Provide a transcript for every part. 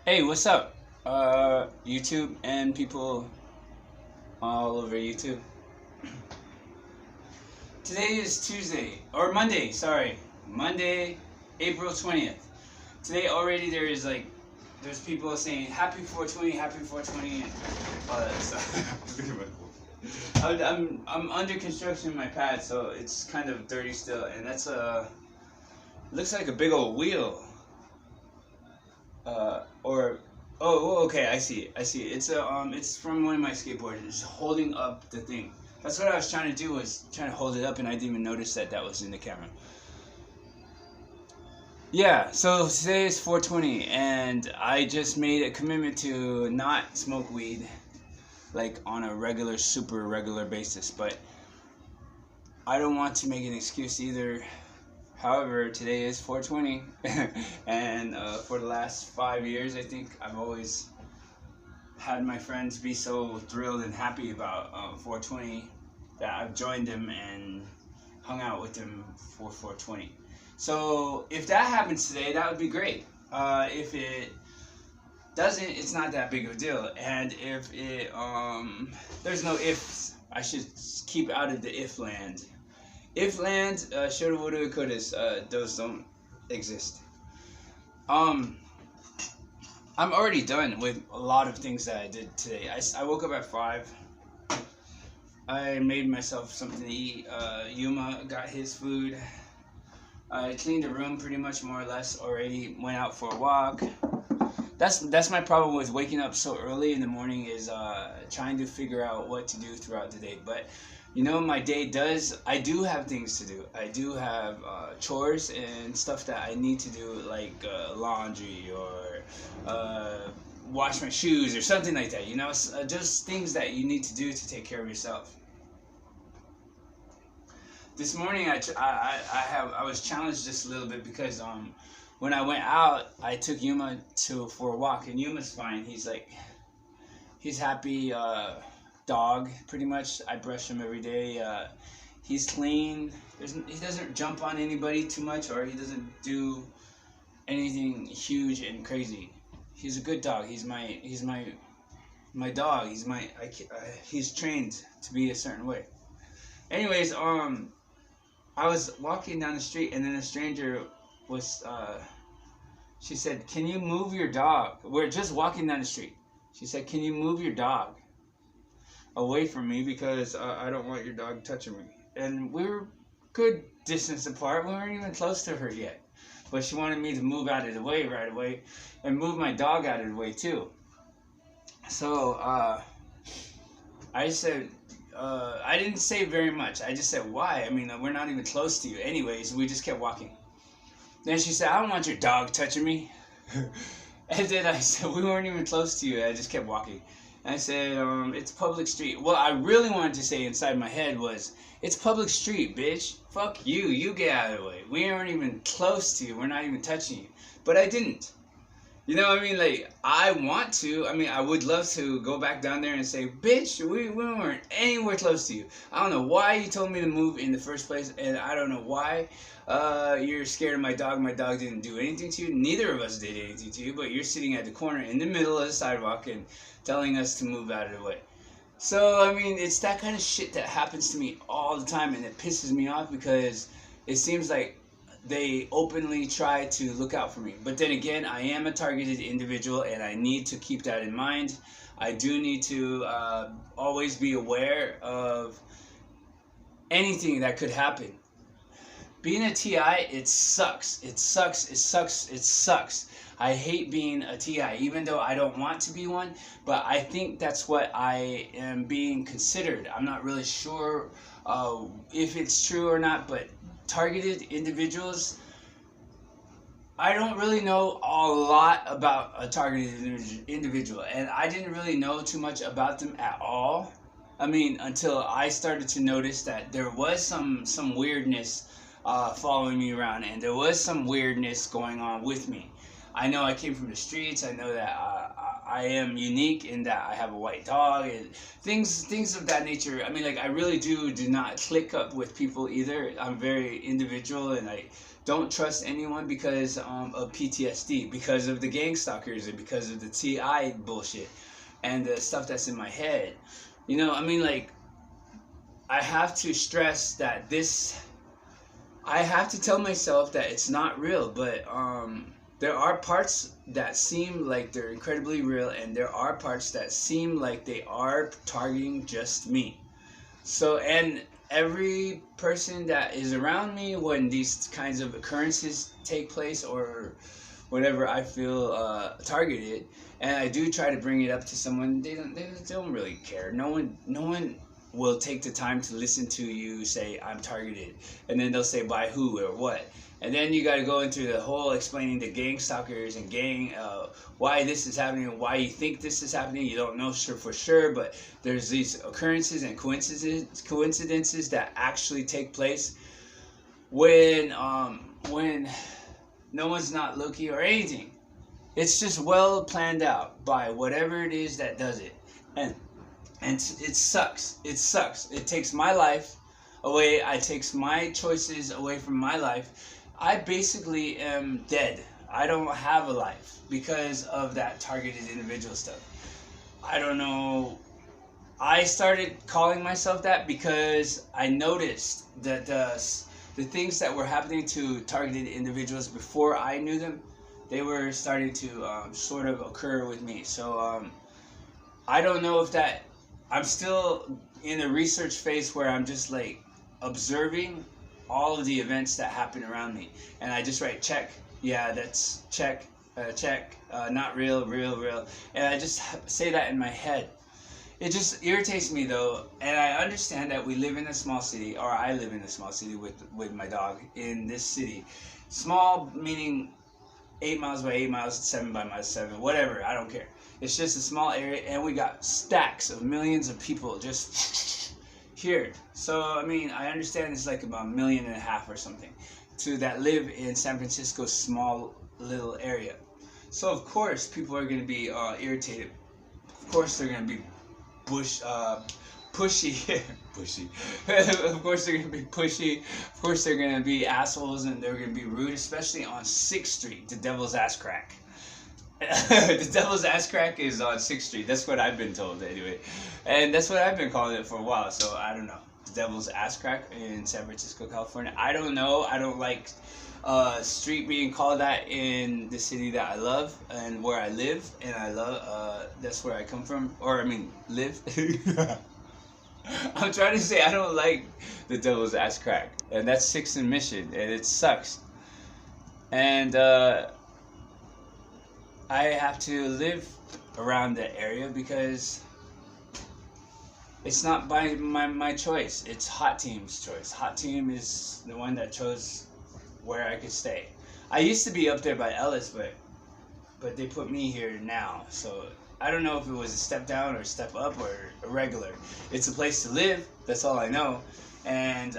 Hey, what's up? YouTube and people all over YouTube. Today is Tuesday, or Monday, sorry. Monday, April 20th. Today already there's people saying happy 420, happy 420, and all that stuff. I'm under construction in my pad, so it's kind of dirty still, and that's looks like a big old wheel. Or okay, I see it. It's from one of my skateboards. It's holding up the thing. That's what I was trying to do, was trying to hold it up, and I didn't even notice that was in the camera. Yeah, so today is 420, and I just made a commitment to not smoke weed, like on a super regular basis, but I don't want to make an excuse either. However, today is 420, and for the last 5 years, I think I've always had my friends be so thrilled and happy about 420 that I've joined them and hung out with them for 420. So if that happens today, that would be great. If it doesn't, it's not that big of a deal. And if it, there's no ifs. I should keep out of the if land. If land, shoulda, woulda, couldas, those don't exist. I'm already done with a lot of things that I did today. I woke up at 5. I made myself something to eat. Yuma got his food. I cleaned the room pretty much more or less already. Went out for a walk. That's my problem with waking up so early in the morning, is trying to figure out what to do throughout the day. But my day I do have things to do. I do have chores and stuff that I need to do, like laundry or wash my shoes or something like that. Just things that you need to do to take care of yourself. This morning I was challenged just a little bit because when I went out, I took Yuma for a walk, and Yuma's fine. He's happy. Dog, pretty much. I brush him every day. He's clean. He doesn't jump on anybody too much, or he doesn't do anything huge and crazy. He's a good dog. He's my dog. He's trained to be a certain way. Anyways, I was walking down the street, and then a stranger was she said, "Can you move your dog?" We're just walking down the street. She said, "Can you move your dog away from me, because I don't want your dog touching me?" And we were good distance apart. We weren't even close to her yet, but she wanted me to move out of the way right away, and move my dog out of the way too. So I said, I didn't say very much. I just said, "Why? I mean, we're not even close to you." Anyways, we just kept walking. Then she said, "I don't want your dog touching me." And then I said, "We weren't even close to you." I just kept walking. I said, "It's public street." What I really wanted to say inside my head was, "It's public street, bitch. Fuck you. You get out of the way. We aren't even close to you. We're not even touching you." But I didn't. You know what I mean? Like, I want to. I mean, I would love to go back down there and say, "Bitch, we weren't anywhere close to you. I don't know why you told me to move in the first place, and I don't know why you're scared of my dog. My dog didn't do anything to you. Neither of us did anything to you, but you're sitting at the corner in the middle of the sidewalk and telling us to move out of the way." So, I mean, it's that kind of shit that happens to me all the time, and it pisses me off, because it seems like they openly try to look out for me. But then again, I am a targeted individual, and I need to keep that in mind. I do need to always be aware of anything that could happen. Being a TI, it sucks. It sucks. It sucks. It sucks. I hate being a TI, even though I don't want to be one, but I think that's what I am being considered. I'm not really sure if it's true or not, but targeted individuals, I don't really know a lot about a targeted individual, and I didn't really know too much about them at all. I mean, until I started to notice that there was some weirdness following me around, and there was some weirdness going on with me. I know I came from the streets. I know that I am unique in that I have a white dog and things of that nature. I mean, like, I really do not click up with people either. I'm very individual, and I don't trust anyone because of PTSD, because of the gang stalkers, and because of the TI bullshit and the stuff that's in my head. You know, I mean, like, I have to stress that I have to tell myself that it's not real, but there are parts that seem like they're incredibly real, and there are parts that seem like they are targeting just me. So, and every person that is around me when these kinds of occurrences take place, or whenever I feel targeted, and I do try to bring it up to someone, they don't really care. No one will take the time to listen to you say I'm targeted, and then they'll say by who or what, and then you got to go into the whole explaining the gang stalkers and gang why this is happening, why you think this is happening. You don't know for sure, but there's these occurrences and coincidences that actually take place when no one's not looking or anything. It's just well planned out by whatever it is that does it, and it sucks. It sucks. It takes my life away. It takes my choices away from my life. I basically am dead. I don't have a life because of that targeted individual stuff. I don't know. I started calling myself that because I noticed that the things that were happening to targeted individuals before I knew them, they were starting to sort of occur with me. So I don't know if that... I'm still in a research phase where I'm just like observing all of the events that happen around me, and I just write check, yeah, that's check, check, not real, real, and I just say that in my head. It just irritates me though, and I understand that we live in a small city, or I live in a small city with my dog in this city. Small meaning 8 miles by 8 miles, 7 by 7, whatever, I don't care. It's just a small area, and we got stacks of millions of people just here. So, I mean, I understand it's like about 1.5 million or something that live in San Francisco's small little area. So, of course, people are going to be irritated. Of course, they're going to be pushy. Pushy. Of course, they're going to be pushy. Of course, they're going to be assholes, and they're going to be rude, especially on 6th Street, the Devil's Ass Crack. The Devil's Ass Crack is on 6th Street. That's what I've been told anyway. And that's what I've been calling it for a while. So I don't know. The Devil's Ass Crack in San Francisco, California. I don't know. I don't like street being called that in the city that I love and where I live. And I love, that's where I come from. Or, I mean, live. I'm trying to say I don't like the Devil's Ass Crack. And that's 6th and Mission. And it sucks. And, I have to live around that area because it's not by my choice. It's Hot Team's choice. Hot Team is the one that chose where I could stay. I used to be up there by Ellis, but they put me here now. So I don't know if it was a step down or a step up or a regular. It's a place to live. That's all I know. And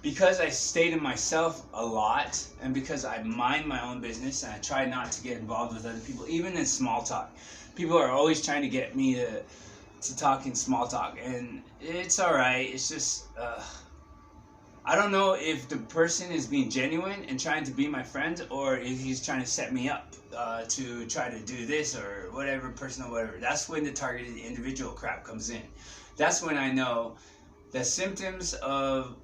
because I stayed in myself a lot, and because I mind my own business and I try not to get involved with other people, even in small talk. People are always trying to get me to talk in small talk, and it's alright. It's just, I don't know if the person is being genuine and trying to be my friend, or if he's trying to set me up to try to do this or whatever, personal whatever. That's when the targeted individual crap comes in. That's when I know the symptoms of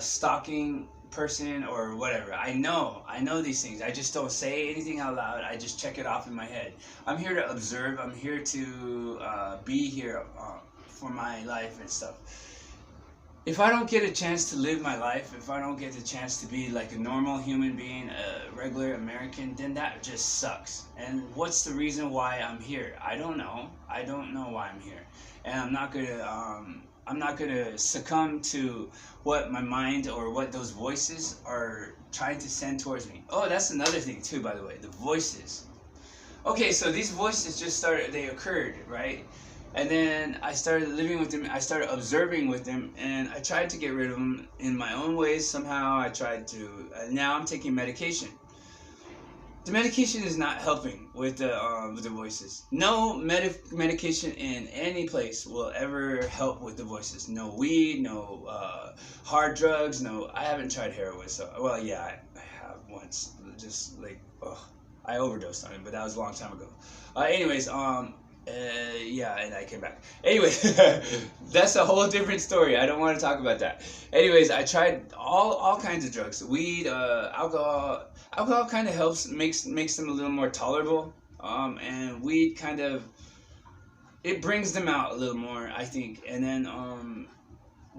stalking person or whatever. I know these things. I just don't say anything out loud. I just check it off in my head. I'm here to observe. I'm here to be here for my life and stuff. If I don't get a chance to live my life, if I don't get the chance to be like a normal human being, a regular American, then that just sucks. And what's the reason why I'm here? I don't know. I don't know why I'm here. And I'm not gonna succumb to what my mind or what those voices are trying to send towards me. Oh, that's another thing too, by the way, the voices. Okay, so these voices they occurred, right? And then I started living with them, I started observing with them, and I tried to get rid of them in my own ways somehow. I tried to, now I'm taking medication. the medication is not helping with the voices. No medication in any place will ever help with the voices. No weed, no hard drugs. No, I haven't tried heroin. So, well, yeah, I have once. Just like, oh, I overdosed on it, but that was a long time ago. Anyways, yeah, and I came back. Anyway, that's a whole different story. I don't want to talk about that. Anyways, I tried all kinds of drugs, weed, alcohol. Alcohol kind of helps, makes them a little more tolerable. And weed kind of, it brings them out a little more, I think. And then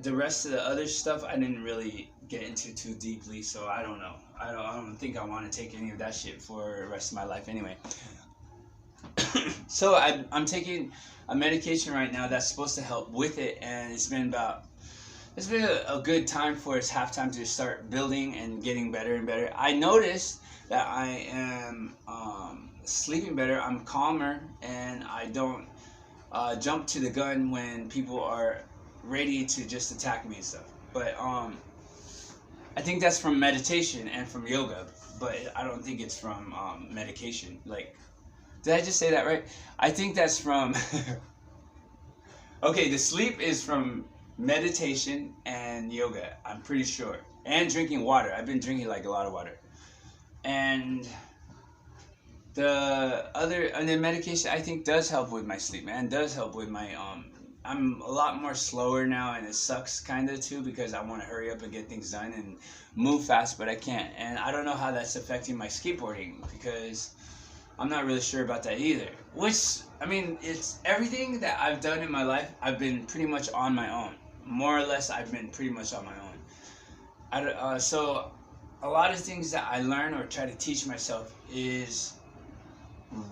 the rest of the other stuff I didn't really get into too deeply, so I don't know. I don't think I want to take any of that shit for the rest of my life anyway. So I'm taking a medication right now that's supposed to help with it, and it's been a good time for its halftime to start building and getting better and better. I noticed that I am sleeping better. I'm calmer, and I don't jump to the gun when people are ready to just attack me and stuff. But I think that's from meditation and from yoga, but I don't think it's from medication. Like, did I just say that right? I think that's from... Okay, the sleep is from meditation and yoga, I'm pretty sure. And drinking water. I've been drinking like a lot of water. And the medication I think does help with my sleep, man. Does help with my I'm a lot more slower now, and it sucks kind of too, because I want to hurry up and get things done and move fast, but I can't. And I don't know how that's affecting my skateboarding, because I'm not really sure about that either. Which, I mean, it's everything that I've done in my life, I've been pretty much on my own. More or less, I've been pretty much on my own. So a lot of things that I learn or try to teach myself is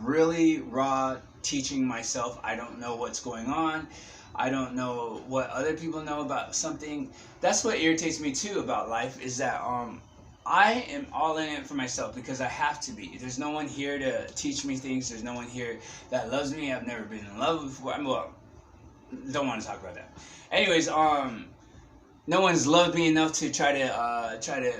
really raw teaching myself. I don't know what's going on. I don't know what other people know about something. That's what irritates me too about life, is that I am all in it for myself, because I have to be. There's no one here to teach me things. There's no one here that loves me. I've never been in love before. Well, don't want to talk about that. Anyways, no one's loved me enough to try to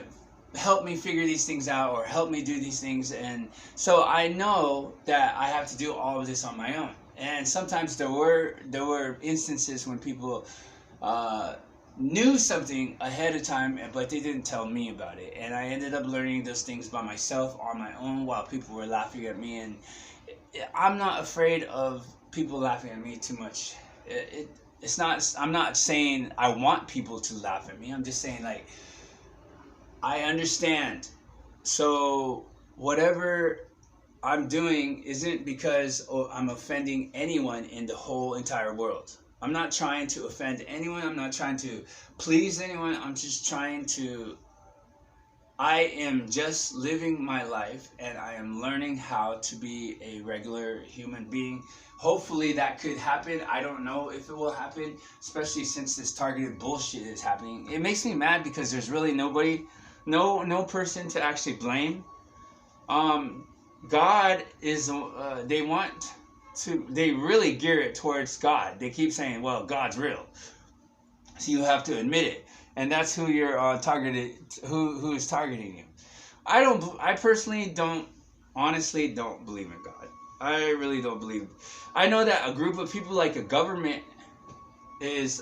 help me figure these things out or help me do these things. And so I know that I have to do all of this on my own. And sometimes there were instances when people knew something ahead of time, but they didn't tell me about it, and I ended up learning those things by myself on my own while people were laughing at me. And I'm not afraid of people laughing at me too much. It's not, I'm not saying I want people to laugh at me. I'm just saying, like, I understand. So whatever I'm doing isn't because I'm offending anyone in the whole entire world. I'm not trying to offend anyone. I'm not trying to please anyone. I'm just trying to... I am just living my life, and I am learning how to be a regular human being. Hopefully that could happen. I don't know if it will happen, especially since this targeted bullshit is happening. It makes me mad because there's really nobody, no person to actually blame. God is, they really gear it towards God. They keep saying, well, God's real. So you have to admit it. And that's who you're targeted, who is targeting you. I personally honestly don't believe in God. I really don't believe. I know that a group of people, like a government, is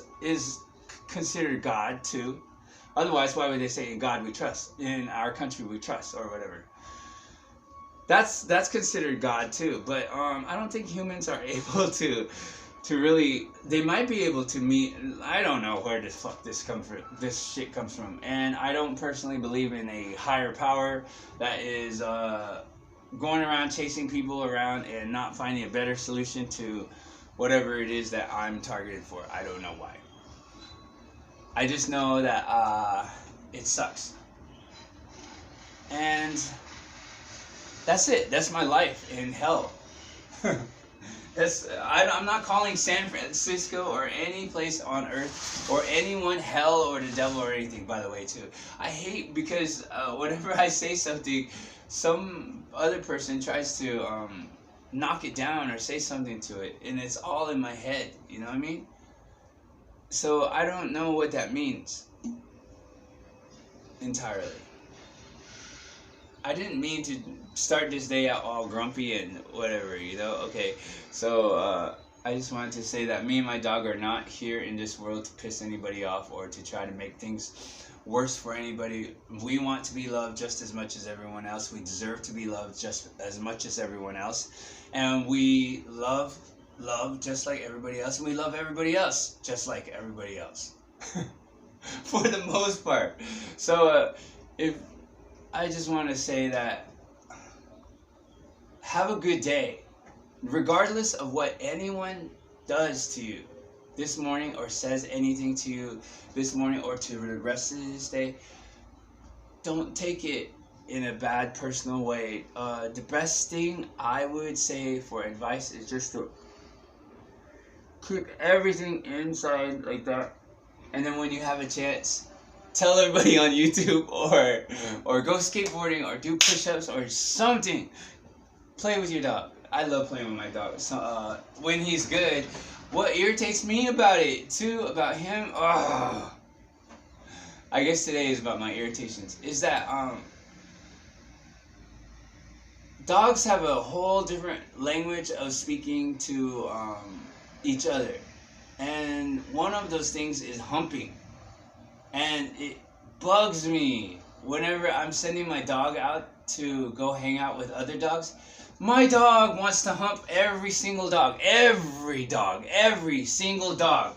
considered God too. Otherwise, why would they say in God we trust? In our country we trust, or whatever. That's considered God too, but I don't think humans are able to really. They might be able to meet. I don't know where the fuck this shit comes from, and I don't personally believe in a higher power that is going around chasing people around and not finding a better solution to whatever it is that I'm targeted for. I don't know why. I just know that it sucks, and that's it. That's my life in hell. I'm not calling San Francisco or any place on earth or anyone hell or the devil or anything, by the way, too. I hate because whenever I say something, some other person tries to knock it down or say something to it, and it's all in my head, you know what I mean? So I don't know what that means entirely. I didn't mean start this day out all grumpy and whatever, you know? Okay, so I just wanted to say that me and my dog are not here in this world to piss anybody off or to try to make things worse for anybody. We want to be loved just as much as everyone else. We deserve to be loved just as much as everyone else. And we love just like everybody else. And we love everybody else just like everybody else. For the most part. So if I just want to say that have a good day, regardless of what anyone does to you this morning or says anything to you this morning or to the rest of this day. Don't take it in a bad personal way. The best thing I would say for advice is just to keep everything inside like that, and then when you have a chance, tell everybody on YouTube or go skateboarding or do push-ups or something. Play with your dog. I love playing with my dog. So when he's good, what irritates me about it too, about him, I guess today is about my irritations, is that dogs have a whole different language of speaking to each other. And one of those things is humping. And it bugs me whenever I'm sending my dog out to go hang out with other dogs. My dog wants to hump every single dog. Every single dog.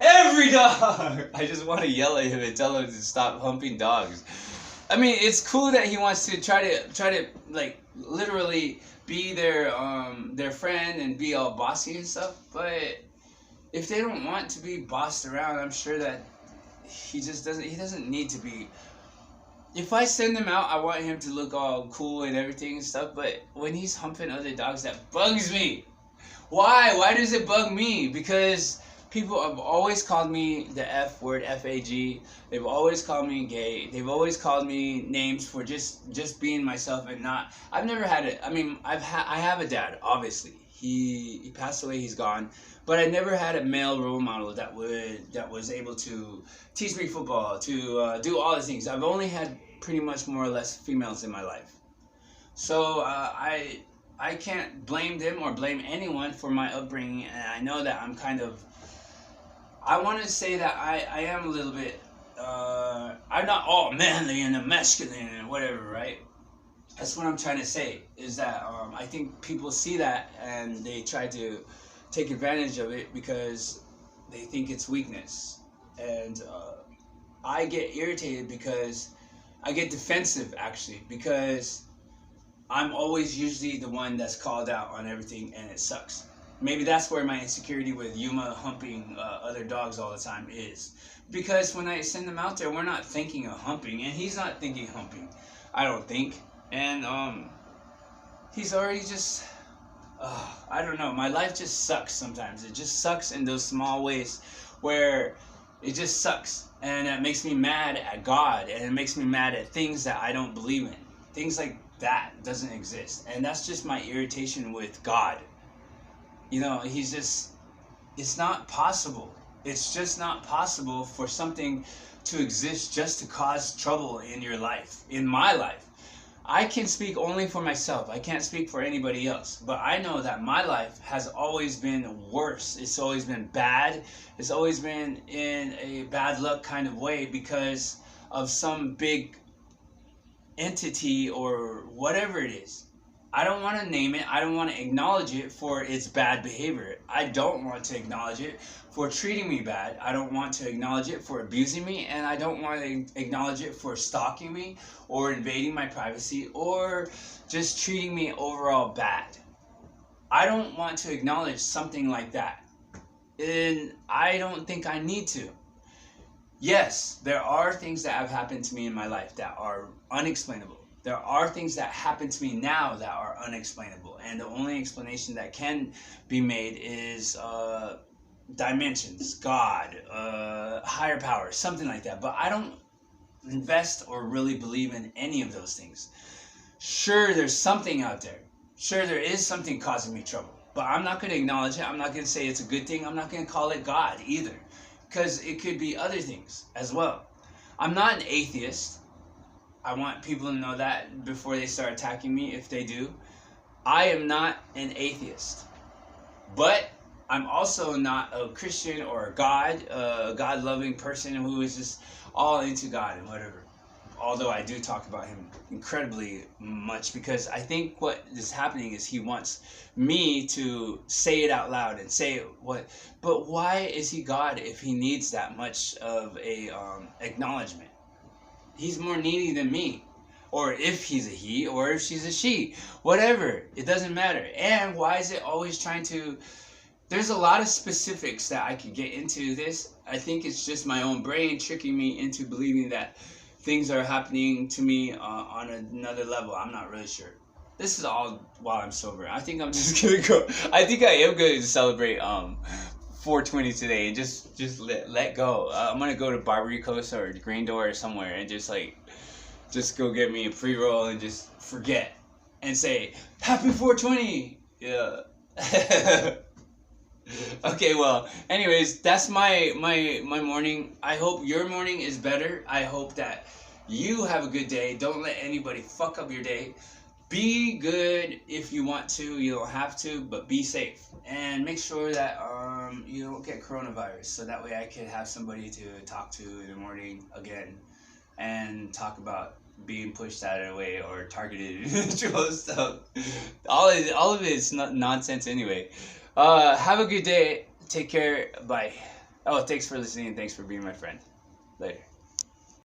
Every dog! I just want to yell at him and tell him to stop humping dogs. I mean, it's cool that he wants to try to like literally be their friend and be all bossy and stuff, but if they don't want to be bossed around, I'm sure that he doesn't need to be. If I send him out, I want him to look all cool and everything and stuff, but when he's humping other dogs, that bugs me. Why does it bug me? Because people have always called me the F word, F-A-G. They've always called me gay. They've always called me names for just being myself and not. I've never had it. I mean, I have a dad, obviously. He passed away. He's gone. But I never had a male role model that was able to teach me football, to do all the things. I've only had pretty much more or less females in my life. So I can't blame them or blame anyone for my upbringing. And I know that I'm kind of. I want to say that I am a little bit, I'm not all manly and masculine and whatever, right? That's what I'm trying to say, is that I think people see that and they try to take advantage of it because they think it's weakness. And I get irritated because I get defensive, actually, because I'm always usually the one that's called out on everything and it sucks. Maybe that's where my insecurity with Yuma humping other dogs all the time is. Because when I send them out there, we're not thinking of humping, and he's not thinking humping, I don't think. And he's already just, I don't know, my life just sucks sometimes. It just sucks in those small ways where it just sucks. And it makes me mad at God, and it makes me mad at things that I don't believe in. Things like that doesn't exist. And that's just my irritation with God. You know, he's just, it's not possible. It's just not possible for something to exist just to cause trouble in your life, in my life. I can speak only for myself. I can't speak for anybody else. But I know that my life has always been worse. It's always been bad. It's always been in a bad luck kind of way because of some big entity or whatever it is. I don't want to name it. I don't want to acknowledge it for its bad behavior. I don't want to acknowledge it for treating me bad. I don't want to acknowledge it for abusing me. And I don't want to acknowledge it for stalking me or invading my privacy or just treating me overall bad. I don't want to acknowledge something like that. And I don't think I need to. Yes, there are things that have happened to me in my life that are unexplainable. There are things that happen to me now that are unexplainable, and the only explanation that can be made is dimensions, God, higher power, something like that. But I don't invest or really believe in any of those things. Sure, there's something out there. Sure, there is something causing me trouble, but I'm not going to acknowledge it. I'm not going to say it's a good thing. I'm not going to call it God either, because it could be other things as well. I'm not an atheist. I want people to know that before they start attacking me, if they do. I am not an atheist. But I'm also not a Christian or a God-loving person who is just all into God and whatever. Although I do talk about him incredibly much, because I think what is happening is he wants me to say it out loud and say what. But why is he God if he needs that much of a acknowledgement? He's more needy than me. Or if he's a he, or if she's a she. Whatever. It doesn't matter. And why is it always trying to... There's a lot of specifics that I could get into this. I think it's just my own brain tricking me into believing that things are happening to me on another level. I'm not really sure. This is all while I'm sober. I think I'm just gonna go. I think I am going to celebrate 420 today and just let go. I'm gonna go to Barbarico's or Green Door or somewhere and just go get me a pre-roll and just forget and say happy 420. Yeah. Okay, well, anyways, that's my morning. I hope your morning is better. I hope that you have a good day. Don't let anybody fuck up your day. Be good if you want to. You don't have to, but be safe. And make sure that you don't get coronavirus, so that way I can have somebody to talk to in the morning again and talk about being pushed out of the way or targeted individual stuff. All of it is nonsense anyway. Have a good day. Take care. Bye. Oh, thanks for listening. Thanks for being my friend. Later.